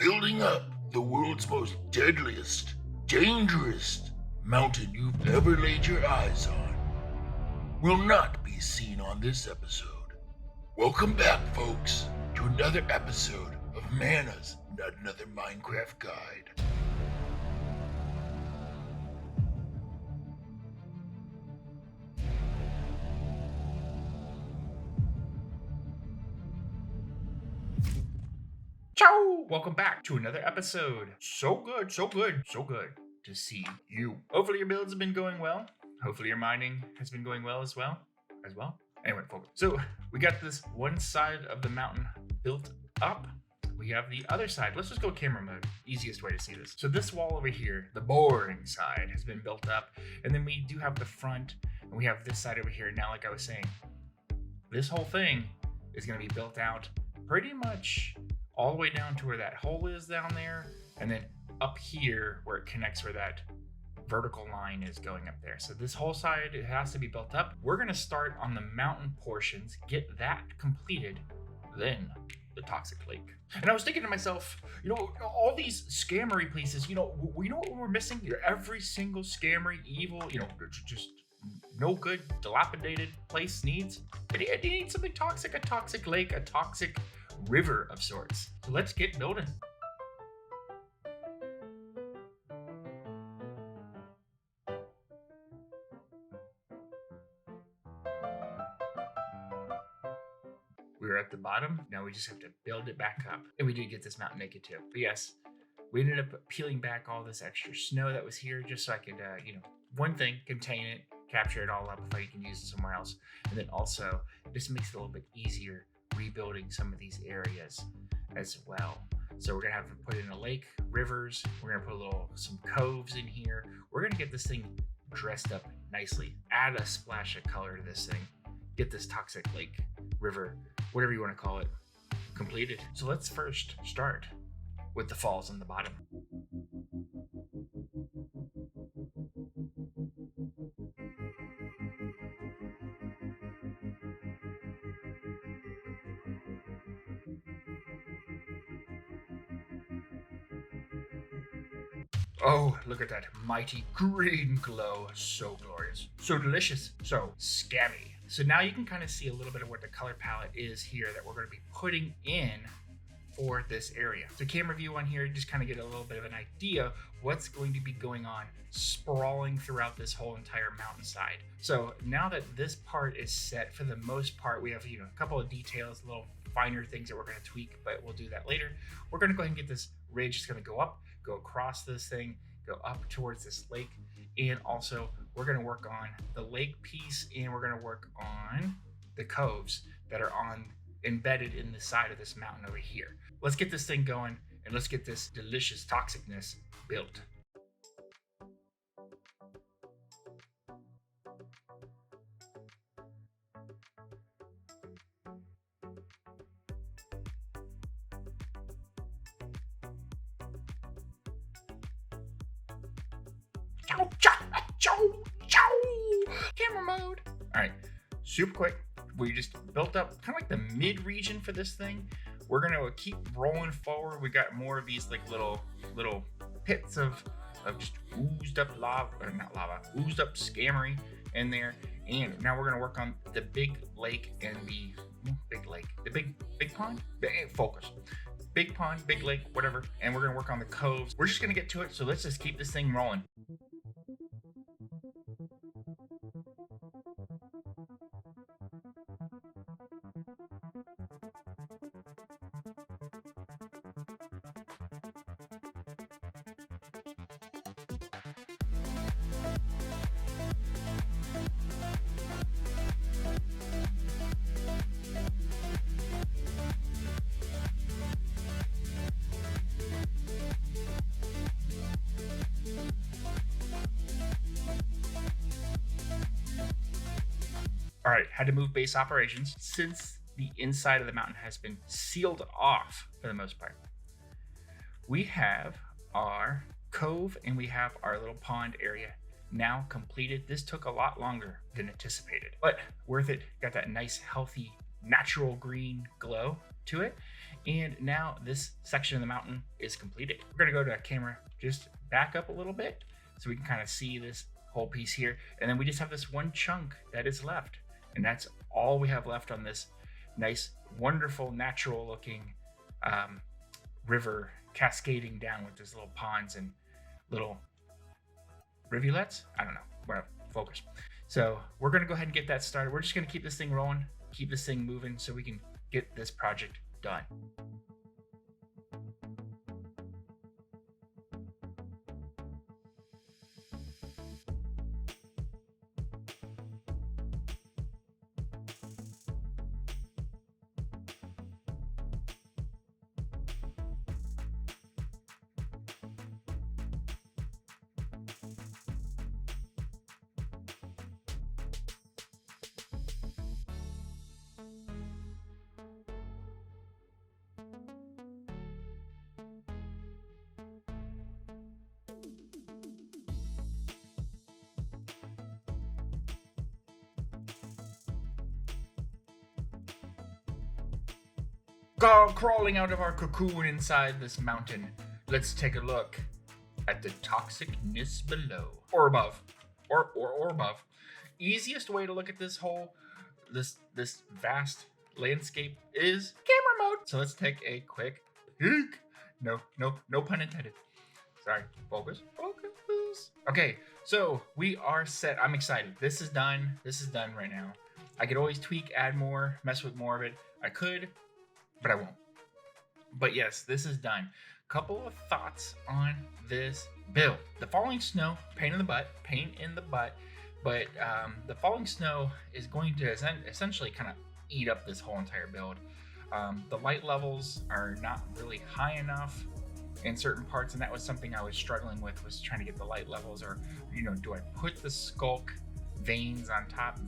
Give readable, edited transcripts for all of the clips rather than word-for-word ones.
building up the world's most deadliest, dangerous mountain you've ever laid your eyes on will not be seen on this episode. Welcome back, folks, to another episode of Mana's Not Another Minecraft Guide. Ciao! Welcome back to another episode. So good to see you. Hopefully your builds have been going well. Hopefully your mining has been going well as well. Anyway, folks. So we got this one side of the mountain built up. We have the other side. Let's just go camera mode. Easiest way to see this. So this wall over here, the boring side, has been built up. And then we do have the front, and we have this side over here. Now, like I was saying, this whole thing is going to be built out pretty much all the way down to where that hole is down there, and then up here where it connects where that vertical line is going up there. So this whole side, it has to be built up. We're gonna start on the mountain portions, get that completed, then the toxic lake. And I was thinking to myself, all these scammery places, we know what we're missing? Every single scammery, evil, just no good, dilapidated place needs. It needs something toxic, a toxic lake, a toxic river of sorts. So let's get building. We're at the bottom. Now we just have to build it back up. And we did get this mountain naked too. But yes, we ended up peeling back all this extra snow that was here just so I could, one thing, contain it, capture it all up before you can use it somewhere else. And then also, this makes it a little bit easier rebuilding some of these areas as well. So we're gonna have to put in a lake, rivers, we're gonna put some coves in here. We're gonna get this thing dressed up nicely, add a splash of color to this thing, get this toxic lake, river, whatever you want to call it, completed. So let's first start with the falls on the bottom. Oh, look at that mighty green glow. So glorious, so delicious, so scammy. So now you can kind of see a little bit of what the color palette is here that we're going to be putting in for this area. So camera view on here, just kind of get a little bit of an idea what's going to be going on sprawling throughout this whole entire mountainside. So now that this part is set, for the most part, we have a couple of details, little finer things that we're going to tweak, but we'll do that later. We're going to go ahead and get this ridge. It's going to go up, go across this thing, go up towards this lake, and also we're going to work on the lake piece, and we're going to work on the coves that are embedded in the side of this mountain over here. Let's get this thing going, and let's get this delicious toxicness built. Camera mode. All right, super quick. We just built up kind of like the mid region for this thing. We're gonna keep rolling forward. We got more of these like little pits of just oozed up lava, or not lava, oozed up scammery in there. And now we're gonna work on the big lake and the big pond. Focus. Big pond, big lake, whatever. And we're gonna work on the coves. We're just gonna get to it. So let's just keep this thing rolling. All right, had to move base operations since the inside of the mountain has been sealed off for the most part. We have our cove and we have our little pond area now completed. This took a lot longer than anticipated, but worth it. Got that nice, healthy, natural green glow. to it. And now this section of the mountain is completed. We're gonna go to a camera, just back up a little bit so we can kind of see this whole piece here. And then we just have this one chunk that is left. And that's all we have left on this nice, wonderful, natural looking river cascading down with these little ponds and little rivulets. I don't know, whatever, focus. So we're gonna go ahead and get that started. We're just gonna keep this thing rolling, keep this thing moving so we can get this project done. Crawling out of our cocoon inside this mountain, let's take a look at the toxicness below or above, or above. Easiest way to look at this this vast landscape is camera mode. So let's take a quick peek. No pun intended. Sorry, focus. Okay, so we are set. I'm excited. This is done. This is done right now. I could always tweak, add more, mess with more of it. I could, but I won't. But yes, this is done. Couple of thoughts on this build. The falling snow, pain in the butt, but the falling snow is going to essentially kind of eat up this whole entire build. The light levels are not really high enough in certain parts, and that was something I was struggling with, was trying to get the light levels, or, do I put the skulk veins on top?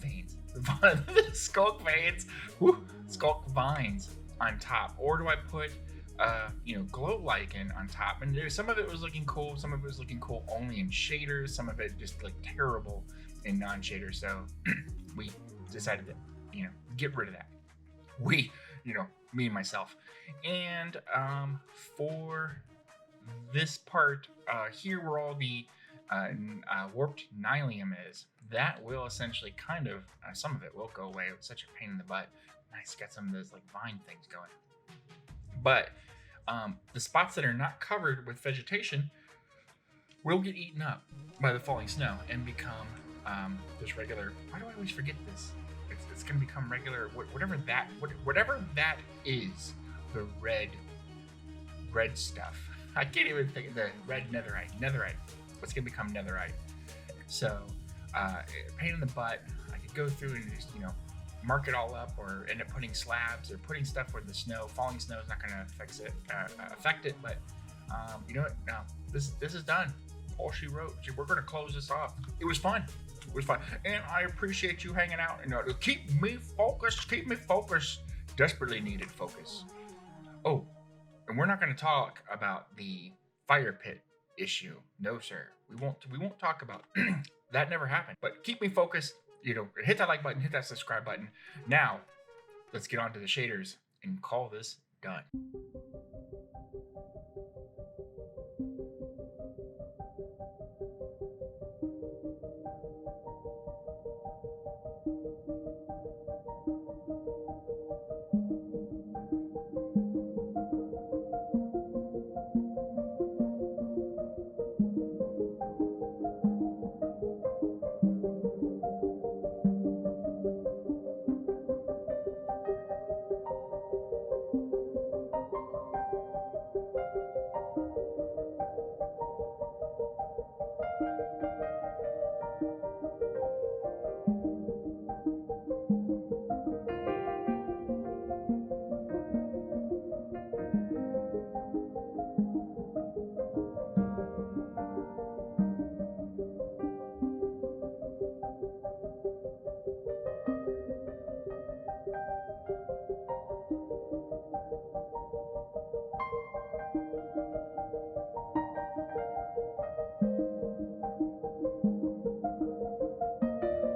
The skulk veins, skulk vines on top, or do I put glow lichen on top? And some of it was looking cool, some of it was looking cool only in shaders, some of it just like terrible in non-shaders. So we decided to get rid of that. Me and myself. And for this part here, where all the warped Nodenium is, that will essentially kind of some of it will go away. It was such a pain in the butt. Nice, got some of those like vine things going. But the spots that are not covered with vegetation will get eaten up by the falling snow and become just regular. Why do I always forget this? It's going to become regular, whatever that is, the red stuff. I can't even think of the red netherite. What's going to become netherite? So, pain in the butt. I could go through and just, mark it all up, or end up putting slabs, or putting stuff where the falling snow is not going to affect it. But you know what? No, this is done. All she wrote. We're going to close this off. It was fun. And I appreciate you hanging out and keep me focused. Desperately needed focus. Oh, and we're not going to talk about the fire pit issue. No, sir. We won't talk about that. Never happened. But keep me focused. Hit that like button, hit that subscribe button. Now, let's get on to the shaders and call this done.